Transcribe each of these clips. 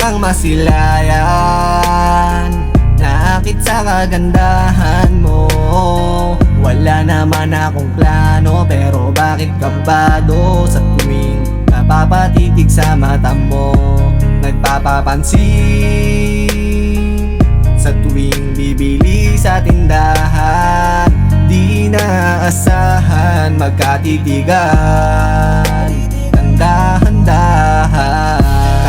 kang masilayan, naakit sa kagandahan mo. Wala naman akong plano, pero bakit kabado sa tuwing napapatitig sa mata mo? Nagpapapansin sa tuwing bibili sa tindahan, di naasahan magkatitigan ng dahan-dahan.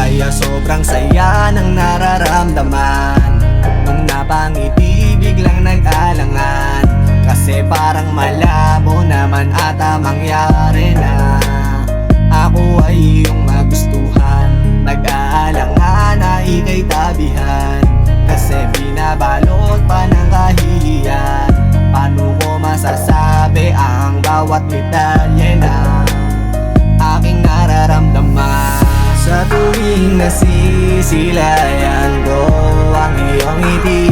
Kaya sobrang saya ng nararamdaman nung napangiti biglang nag-alangan. Kasi parang malabo naman ata mangyari na ako ay iyong magustuhan. Nag-aalangan na ika'y tabihan, kasi binabalot pa ng kahihiyan. Paano ko masasabi ang bawat detalye na aking nararamdaman? Sa tuwing nasisilayan ko ang iyong ngiti,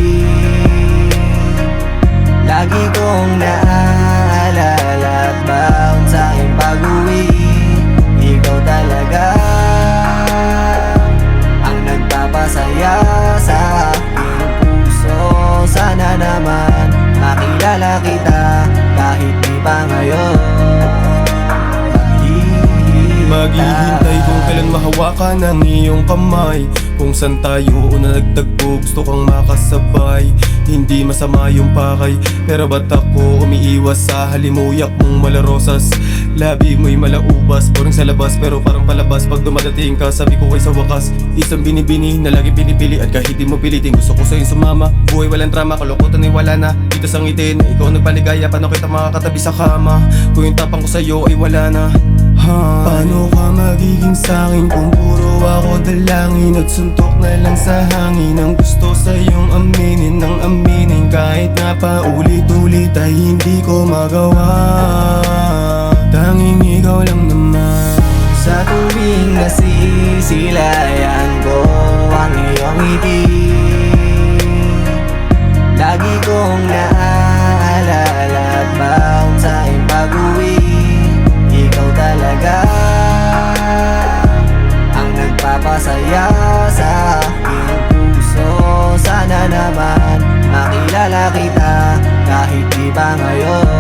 lagi kong naaalala at baon sa aking pag-uwi. Ikaw talaga ang nagpapasaya sa aking puso. Sana naman makilala kita kahit di pa ngayon. Maghihintay kung kailan mahawakan ang iyong kamay. Kung saan tayo una nagtagpo, gusto kang makasabay. Hindi masama yung pakay, pero ba't ako umiiwas sa halimuyak mong malarosas? Labi mo'y malaubas, boring sa labas pero parang palabas. Pag dumadating ka, sabi ko kay sa wakas, isang binibini na lagi pinipili. At kahit di mo pilitin, gusto ko sa'yo sumama. Buhay walang drama, kalokotan ay wala na. Dito sa ngitin, ikaw nagpaligaya, paano kita makakatabi sa kama? Kung yung tapang ko sa'yo ay wala na. Paano ka magiging sa'kin kung puro ako dalangin at suntok na lang sa hangin? Ang gusto sa'yong aminin ng aminin, kahit na paulit-ulit ay hindi ko magawa. Tanging ikaw lang naman. Sa tuwing nasisilayan ko ang iyong ngiti, lagi kong naaalala at baon sa aking pag-uwi. Ikaw talaga ang nagpapasaya sa aking puso. Sana naman makilala kita kahit di pa ngayon.